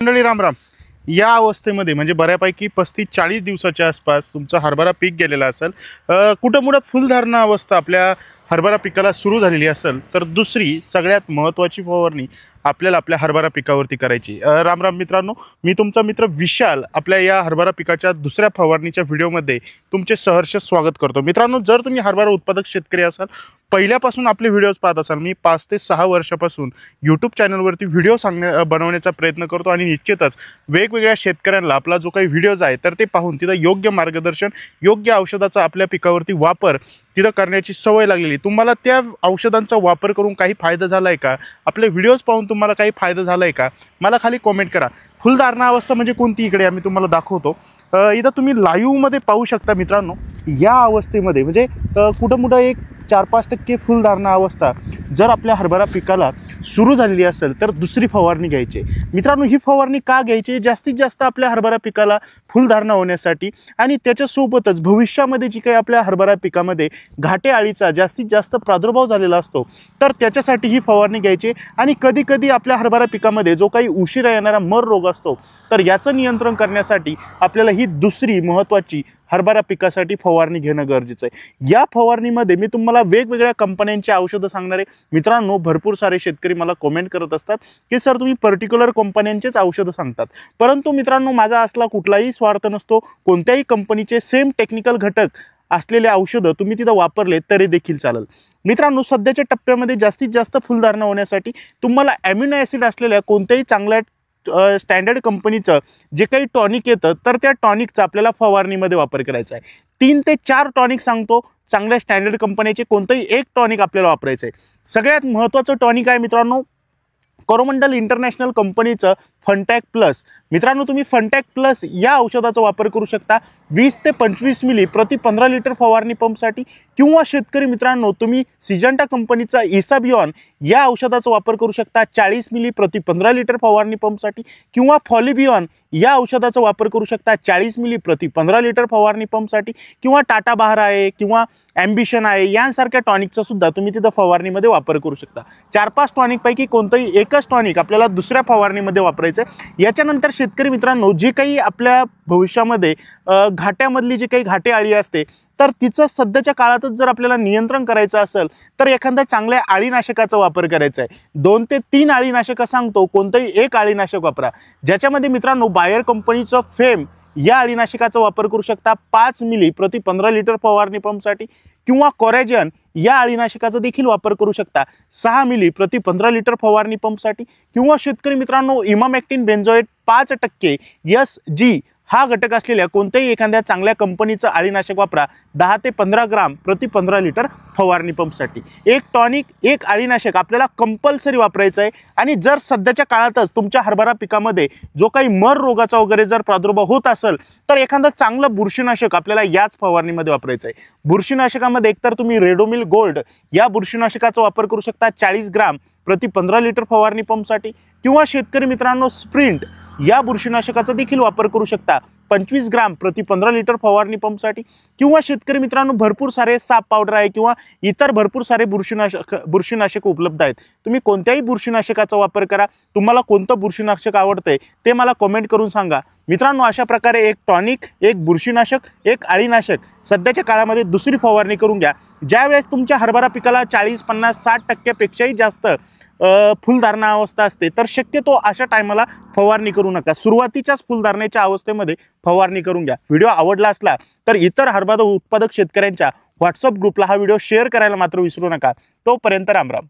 मंडळी राम राम। या अवस्थेमध्ये म्हणजे बऱ्यापैकी 35-40 दिवसाच्या आसपास तुमचा हरभरा पीक गेलेला असेल, कुठं मुळात फुलधारणा अवस्था आपल्या हरभरा पिकाला सुरू झालेली असेल, तर दुसरी सगळ्यात महत्त्वाची फवारणी आपल्याला आपल्या हरभरा पिकावरती करायची। राम राम मित्रांनो, मी तुमचा मित्र विशाल आपल्या या हरभरा पिकाच्या दुसऱ्या फवारणीच्या व्हिडिओमध्ये तुमचे सहर्ष स्वागत करतो। मित्रांनो, जर तुम्ही हरभरा उत्पादक शेतकरी असाल, पहिल्यापासून आपले व्हिडिओज पाहत असाल, मी 5 ते 6 वर्षापासून यूट्यूब चॅनलवरती व्हिडिओ बनवण्याचा प्रयत्न करतो आणि निश्चितच वेगवेगळ्या शेतकऱ्यांना आपला जो काही व्हिडिओज आहे तर ते पाहून तिथं योग्य मार्गदर्शन, योग्य औषधाचा आपल्या पिकावरती वापर तिथं करण्याची सवय लागलेली। तुम्हाला त्या औषधांचा वापर करून काही फायदा झाला आहे का? आपले व्हिडिओज पाहून तुम्हाला काही फायदा झाला आहे का? मला खाली कमेंट करा। फुलधारणा अवस्था म्हणजे कोणती इकडे आम्ही तुम्हाला दाखवतो। इथं तुम्ही लाईव्हमध्ये पाहू शकता मित्रांनो, या अवस्थेमध्ये म्हणजे कुठं मुठं एक 4-5% फुलधारणा अवस्था जर आपल्या हरभरा पिकाला सुरू झालेली असेल तर दुसरी फवारणी घ्यायची। मित्रांनो, ही फवारणी का घ्यायची? जास्तीत जास्त आपल्या हरभरा पिकाला फुलधारणा होण्यासाठी आणि त्याच्यासोबतच भविष्यामध्ये जी काही आपल्या हरभरा पिकामध्ये घाटे अळीचा जास्तीत जास्त प्रादुर्भाव झालेला असतो तर त्याच्यासाठी ही फवारणी घ्यायची। आणि कधी कधी आपल्या हरभरा पिकामध्ये जो काही उशिरा येणारा मर रोग असतो तर याचं नियंत्रण करण्यासाठी आपल्याला ही दुसरी महत्त्वाची हरभरा पिकासाठी फवारणी घेणं गरजेचं आहे। या फवारणीमध्ये मी तुम्हाला वेगवेगळ्या कंपन्यांची औषधं सांगणार आहे। मित्रांनो, भरपूर सारे शेतकरी मला कमेंट करत असतात की सर तुम्ही पर्टिक्युलर कंपन्यांचेच औषधं सांगतात, परंतु मित्रांनो माझा असला कुठलाही स्वार्थ नसतो। कोणत्याही कंपनीचे सेम टेक्निकल घटक असलेले औषधं तुम्ही तिथं वापरले तरी देखील चालेल। मित्रांनो, सध्याच्या टप्प्यामध्ये जास्तीत जास्त फुलधारणा होण्यासाठी तुम्हाला अॅमिनो ॲसिड असलेल्या कोणत्याही चांगल्या स्टँडर्ड कंपनीचं जे काही टॉनिक येतं तर त्या टॉनिकचा आपल्याला फवारणीमध्ये वापर करायचा आहे। 3 ते 4 टॉनिक सांगतो, चांगल्या स्टँडर्ड कंपनीचे कोणतंही एक टॉनिक आपल्याला वापरायचं आहे। सगळ्यात महत्त्वाचं टॉनिक आहे मित्रांनो कोरोमंडल इंटरनॅशनल कंपनीचं फंटॅक प्लस। मित्रांनो, तुम्ही फंटॅक प्लस या औषधाचा वापर करू शकता 20 ते 25 मिली प्रति 15 लिटर फवारणी पंपसाठी, किंवा शेतकरी मित्रांनो तुम्ही सिजंटा कंपनीचा इसाबिऑन या औषधाचा वापर करू शकता 40 मिली प्रति 15 लिटर फवारणी पंपसाठी, किंवा फॉलिबिऑन या औषधाचा वापर करू शकता 40 मिली प्रति 15 लिटर फवारणी पंपसाठी, किंवा टाटा बहार आहे किंवा ॲम्बिशन आहे यांसारख्या टॉनिकचा सुद्धा तुम्ही तिथं फवारणीमध्ये वापर करू शकता। 4-5 टॉनिक पैकी कोणतंही एकच टॉनिक आपल्याला दुसऱ्या फवारणीमध्ये वापरायचं आहे। याच्यानंतर शेतकरी मित्रांनो, जे काही आपल्या भविष्यामध्ये घाट्यामधली जी काही घाटे अळी असते तर तिचं सध्याच्या काळातच जर आपल्याला नियंत्रण करायचं असेल तर एखाद्या चांगल्या अळीनाशकाचा वापर करायचा आहे। 2 ते 3 अळीनाशकं सांगतो, कोणतंही एक अळीनाशक वापरा, ज्याच्यामध्ये मित्रांनो बायर कंपनीचं फेम या अळीनाशकाचा वापर करू शकता 5 मिली प्रति 15 लिटर फवारणी पंपसाठी, किंवा कोरॅजन या अळीनाशकाचा देखील वापर करू शकता 6 मिली प्रति 15 लिटर फवारणी पंपसाठी, किंवा शेतकरी मित्रांनो इमामॅक्टिन बेन्झोएट 5% SG हा घटक असलेल्या कोणत्याही एखाद्या चांगल्या कंपनीचं अळीनाशक वापरा 10 ते 15 ग्राम प्रति 15 लिटर फवारणी पंपसाठी। एक टॉनिक, एक अळीनाशक आपल्याला कंपल्सरी वापरायचं आहे। आणि जर सध्याच्या काळातच तुमच्या हरभरा पिकामध्ये जो काही मर रोगाचा वगैरे जर प्रादुर्भाव होत असेल तर एखादं चांगलं बुरशीनाशक आपल्याला याच फवारणीमध्ये वापरायचं आहे। बुरशीनाशकामध्ये एकतर तुम्ही रेडोमिल गोल्ड या बुरशीनाशकाचा वापर करू शकता 40 ग्राम प्रति 15 लिटर फवारणी पंपसाठी, किंवा शेतकरी मित्रांनो स्प्रिंट या बुरशीनाशकाचा देखील वापर करू शकता 25 ग्राम प्रति 15 लिटर फवारणी पंपसाठी, किंवा शेतकरी मित्रांनो भरपूर सारे साप पावडर आहे किंवा इतर भरपूर सारे बुरशीनाशक उपलब्ध आहेत। तुम्ही कोणत्याही बुरशीनाशकाचा वापर करा। तुम्हाला कोणतं बुरशीनाशक आवडतंय ते मला कमेंट करून सांगा। मित्रांनो, अशा प्रकारे एक टॉनिक, एक बुरशीनाशक, एक अळीनाशक सध्याच्या काळामध्ये दुसरी फवारणी करून घ्या। ज्यावेळेस तुमच्या हरभरा पिकाला 40, 50, 60% पेक्षाही जास्त फुलधारणा अवस्था असते तर शक्यतो अशा टायमाला फवारणी करू नका। सुरुवातीच्याच फुलधारणेच्या अवस्थेमध्ये फवारणी करून घ्या। व्हिडिओ आवडला असला तर इतर हरभरा उत्पादक शेतकऱ्यांच्या व्हॉट्सअप ग्रुपला हा व्हिडिओ शेअर करायला मात्र विसरू नका। तोपर्यंत राम राम।